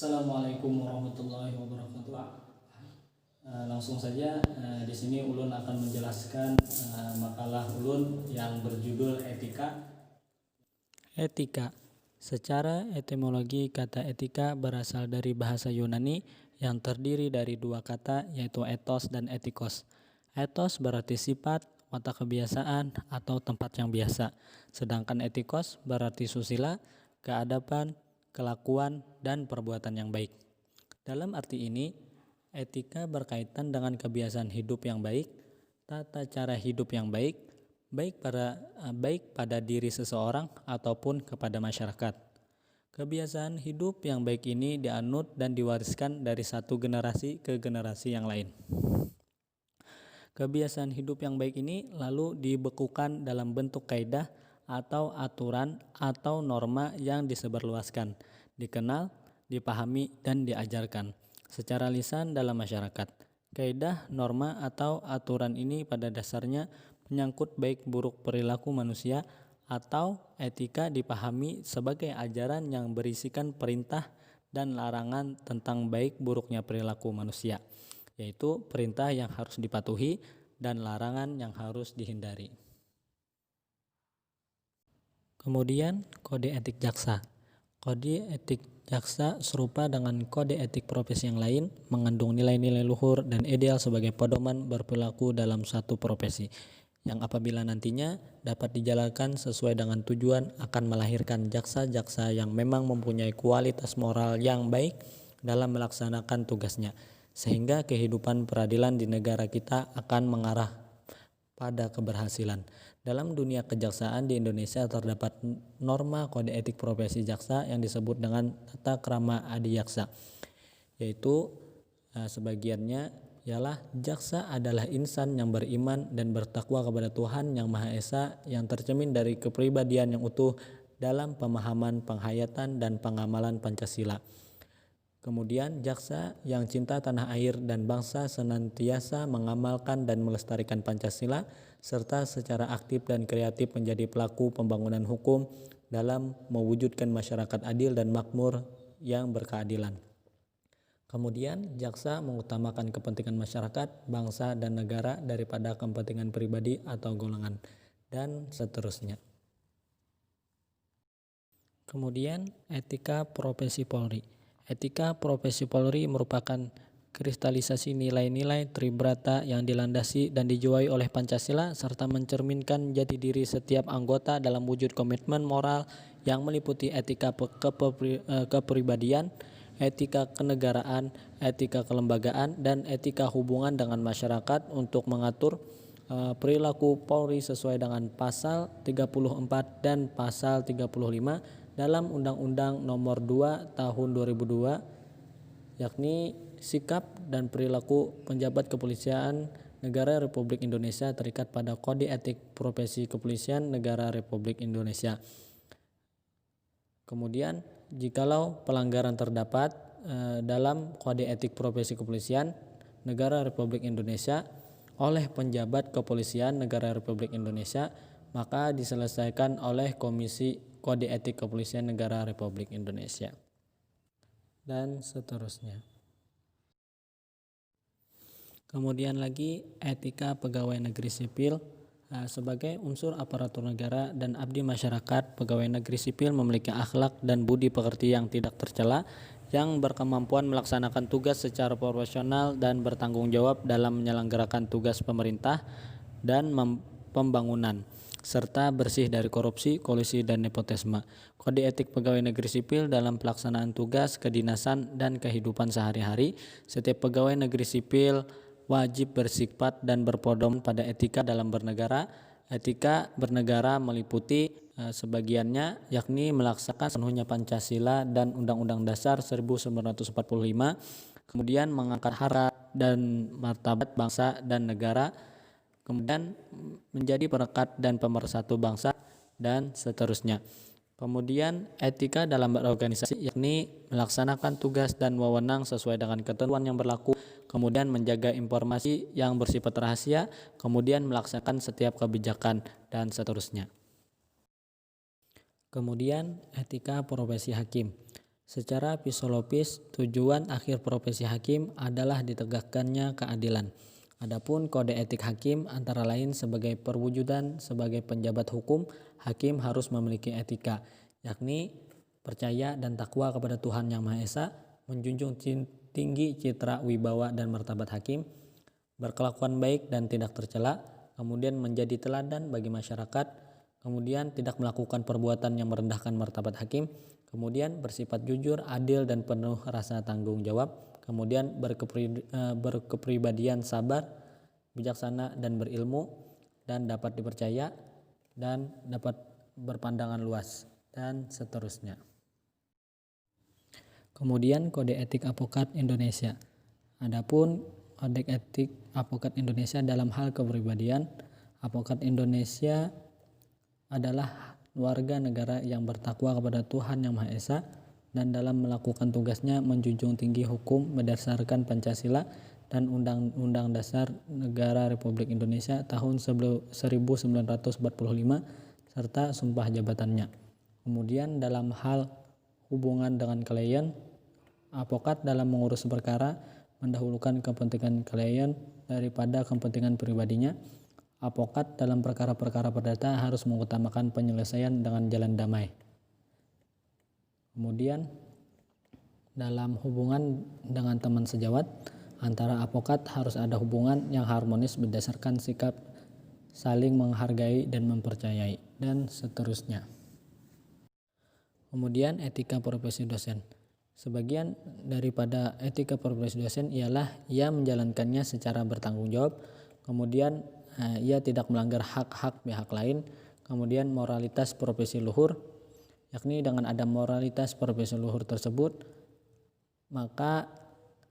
Assalamualaikum warahmatullahi wabarakatuh. Langsung saja di sini Ulun akan menjelaskan makalah Ulun yang berjudul etika. Etika. Secara etimologi, kata etika berasal dari bahasa Yunani yang terdiri dari dua kata, yaitu ethos dan etikos. Ethos berarti sifat, watak kebiasaan, atau tempat yang biasa. Sedangkan etikos berarti susila, keadaban, kelakuan, dan perbuatan yang baik. Dalam arti ini, etika berkaitan dengan kebiasaan hidup yang baik, tata cara hidup yang baik, baik pada diri seseorang ataupun kepada masyarakat. Kebiasaan hidup yang baik ini dianut dan diwariskan dari satu generasi ke generasi yang lain. Kebiasaan hidup yang baik ini lalu dibekukan dalam bentuk kaidah atau aturan atau norma yang disebarluaskan, dikenal, dipahami, dan diajarkan secara lisan dalam masyarakat. Kaidah, norma, atau aturan ini pada dasarnya menyangkut baik buruk perilaku manusia, atau etika dipahami sebagai ajaran yang berisikan perintah dan larangan tentang baik buruknya perilaku manusia, yaitu perintah yang harus dipatuhi dan larangan yang harus dihindari. Kemudian kode etik jaksa. Kode etik jaksa serupa dengan kode etik profesi yang lain, mengandung nilai-nilai luhur dan ideal sebagai pedoman berperilaku dalam satu profesi, yang apabila nantinya dapat dijalankan sesuai dengan tujuan akan melahirkan jaksa-jaksa yang memang mempunyai kualitas moral yang baik dalam melaksanakan tugasnya, sehingga kehidupan peradilan di negara kita akan mengarah pada keberhasilan. Dalam dunia kejaksaan di Indonesia terdapat norma kode etik profesi jaksa yang disebut dengan tata krama adijaksa, yaitu sebagiannya ialah jaksa adalah insan yang beriman dan bertakwa kepada Tuhan Yang Maha Esa yang tercermin dari kepribadian yang utuh dalam pemahaman, penghayatan, dan pengamalan Pancasila. Kemudian jaksa yang cinta tanah air dan bangsa senantiasa mengamalkan dan melestarikan Pancasila serta secara aktif dan kreatif menjadi pelaku pembangunan hukum dalam mewujudkan masyarakat adil dan makmur yang berkeadilan. Kemudian jaksa mengutamakan kepentingan masyarakat, bangsa, dan negara daripada kepentingan pribadi atau golongan, dan seterusnya. Kemudian etika profesi Polri. Etika profesi Polri merupakan kristalisasi nilai-nilai tribrata yang dilandasi dan dijiwai oleh Pancasila serta mencerminkan jati diri setiap anggota dalam wujud komitmen moral yang meliputi etika kepribadian, etika kenegaraan, etika kelembagaan, dan etika hubungan dengan masyarakat untuk mengatur perilaku Polri sesuai dengan pasal 34 dan pasal 35 dalam Undang-Undang Nomor 2 Tahun 2002, yakni sikap dan perilaku penjabat kepolisian Negara Republik Indonesia terikat pada Kode Etik Profesi Kepolisian Negara Republik Indonesia. Kemudian, jikalau pelanggaran terdapat dalam Kode Etik Profesi Kepolisian Negara Republik Indonesia oleh penjabat kepolisian Negara Republik Indonesia, maka diselesaikan oleh Komisi Kode Etik Kepolisian Negara Republik Indonesia, dan seterusnya. Kemudian lagi etika pegawai negeri sipil. Sebagai unsur aparatur negara dan abdi masyarakat, pegawai negeri sipil memiliki akhlak dan budi pekerti yang tidak tercela, yang berkemampuan melaksanakan tugas secara profesional dan bertanggung jawab dalam menyelenggarakan tugas pemerintah dan pembangunan, serta bersih dari korupsi, kolusi, dan nepotisme. Kode etik pegawai negeri sipil dalam pelaksanaan tugas, kedinasan, dan kehidupan sehari-hari. Setiap pegawai negeri sipil wajib bersifat dan berpedoman pada etika dalam bernegara. Etika bernegara meliputi sebagiannya, yakni melaksanakan sepenuhnya Pancasila dan Undang-Undang Dasar 1945, kemudian mengangkat harkat dan martabat bangsa dan negara, kemudian menjadi perekat dan pemersatu bangsa, dan seterusnya. Kemudian etika dalam berorganisasi, yakni melaksanakan tugas dan wewenang sesuai dengan ketentuan yang berlaku, kemudian menjaga informasi yang bersifat rahasia, kemudian melaksanakan setiap kebijakan, dan seterusnya. Kemudian etika profesi hakim. Secara fisiologis, tujuan akhir profesi hakim adalah ditegakkannya keadilan. Adapun kode etik hakim antara lain sebagai perwujudan sebagai penjabat hukum, hakim harus memiliki etika, yakni percaya dan takwa kepada Tuhan Yang Maha Esa, menjunjung tinggi citra wibawa dan martabat hakim, berkelakuan baik dan tidak tercela, kemudian menjadi teladan bagi masyarakat, kemudian tidak melakukan perbuatan yang merendahkan martabat hakim, kemudian bersifat jujur, adil dan penuh rasa tanggung jawab, kemudian berkepribadian sabar, bijaksana dan berilmu, dan dapat dipercaya, dan dapat berpandangan luas, dan seterusnya. Kemudian kode etik advokat Indonesia. Adapun kode etik advokat Indonesia dalam hal kepribadian, advokat Indonesia adalah warga negara yang bertakwa kepada Tuhan Yang Maha Esa dan dalam melakukan tugasnya menjunjung tinggi hukum berdasarkan Pancasila dan Undang-Undang Dasar Negara Republik Indonesia tahun 1945 serta sumpah jabatannya. Kemudian dalam hal hubungan dengan klien, advokat dalam mengurus perkara mendahulukan kepentingan klien daripada kepentingan pribadinya. Advokat dalam perkara-perkara perdata harus mengutamakan penyelesaian dengan jalan damai. Kemudian dalam hubungan dengan teman sejawat, antara advokat harus ada hubungan yang harmonis berdasarkan sikap saling menghargai dan mempercayai, dan seterusnya. Kemudian etika profesi dosen. Sebagian daripada etika profesi dosen ialah ia menjalankannya secara bertanggung jawab, kemudian ia tidak melanggar hak-hak pihak lain, kemudian moralitas profesi luhur, yakni dengan ada moralitas profesi luhur tersebut, maka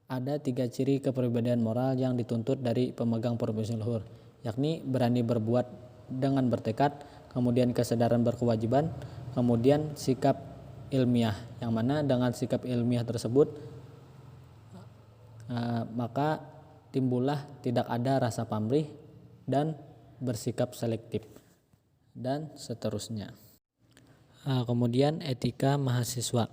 ada 3 ciri kepribadian moral yang dituntut dari pemegang profesi luhur, yakni berani berbuat dengan bertekad, kemudian kesadaran berkewajiban, kemudian sikap ilmiah, yang mana dengan sikap ilmiah tersebut maka timbullah tidak ada rasa pamrih dan bersikap selektif, dan seterusnya. Kemudian etika mahasiswa.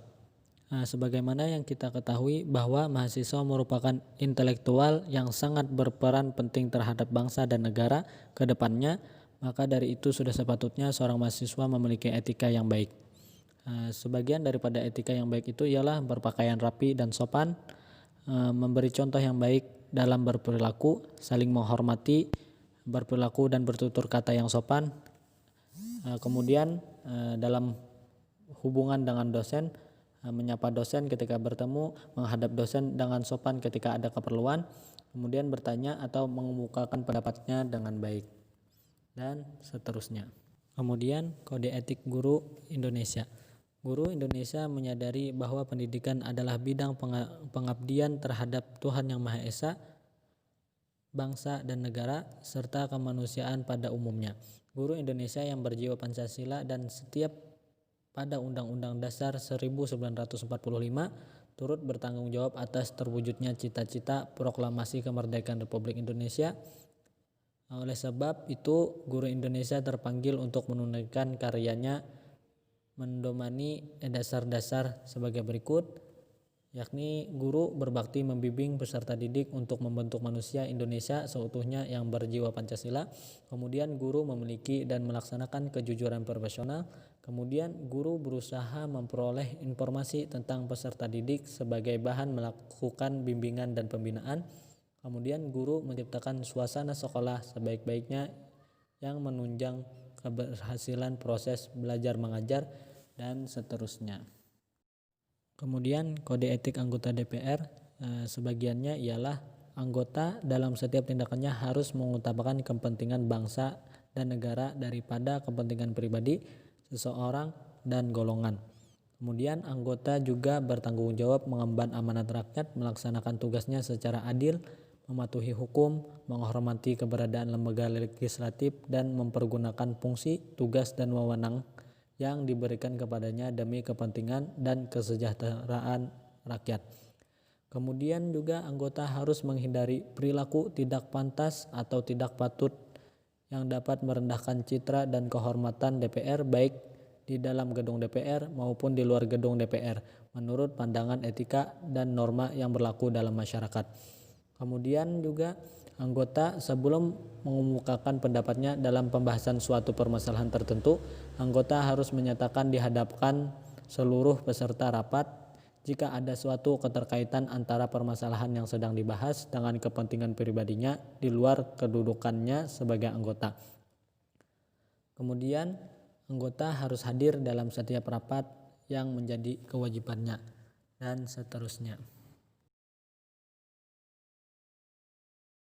Sebagaimana yang kita ketahui bahwa mahasiswa merupakan intelektual yang sangat berperan penting terhadap bangsa dan negara ke depannya, maka dari itu sudah sepatutnya seorang mahasiswa memiliki etika yang baik. Sebagian daripada etika yang baik itu ialah berpakaian rapi dan sopan, memberi contoh yang baik dalam berperilaku, saling menghormati, berperilaku dan bertutur kata yang sopan. Kemudian dalam hubungan dengan dosen, menyapa dosen ketika bertemu, menghadap dosen dengan sopan ketika ada keperluan, kemudian bertanya atau mengemukakan pendapatnya dengan baik, dan seterusnya. Kemudian kode etik guru Indonesia. Guru Indonesia menyadari bahwa pendidikan adalah bidang pengabdian terhadap Tuhan Yang Maha Esa, bangsa dan negara, serta kemanusiaan pada umumnya. Guru Indonesia yang berjiwa Pancasila dan setiap pada Undang-Undang Dasar 1945 turut bertanggung jawab atas terwujudnya cita-cita proklamasi kemerdekaan Republik Indonesia. Oleh sebab itu, guru Indonesia terpanggil untuk menunaikan karyanya mendomani dasar-dasar sebagai berikut, yakni guru berbakti membimbing peserta didik untuk membentuk manusia Indonesia seutuhnya yang berjiwa Pancasila. Kemudian guru memiliki dan melaksanakan kejujuran profesional. Kemudian guru berusaha memperoleh informasi tentang peserta didik sebagai bahan melakukan bimbingan dan pembinaan. Kemudian guru menciptakan suasana sekolah sebaik-baiknya yang menunjang keberhasilan proses belajar mengajar, dan seterusnya. Kemudian kode etik anggota DPR, sebagiannya ialah anggota dalam setiap tindakannya harus mengutamakan kepentingan bangsa dan negara daripada kepentingan pribadi seseorang dan golongan. Kemudian anggota juga bertanggung jawab mengemban amanat rakyat, melaksanakan tugasnya secara adil, mematuhi hukum, menghormati keberadaan lembaga legislatif, dan mempergunakan fungsi, tugas, dan wewenang yang diberikan kepadanya demi kepentingan dan kesejahteraan rakyat. Kemudian juga anggota harus menghindari perilaku tidak pantas atau tidak patut yang dapat merendahkan citra dan kehormatan DPR baik di dalam gedung DPR maupun di luar gedung DPR menurut pandangan etika dan norma yang berlaku dalam masyarakat. Kemudian juga anggota sebelum mengemukakan pendapatnya dalam pembahasan suatu permasalahan tertentu, anggota harus menyatakan di hadapan seluruh peserta rapat jika ada suatu keterkaitan antara permasalahan yang sedang dibahas dengan kepentingan pribadinya di luar kedudukannya sebagai anggota. Kemudian anggota harus hadir dalam setiap rapat yang menjadi kewajibannya dan seterusnya.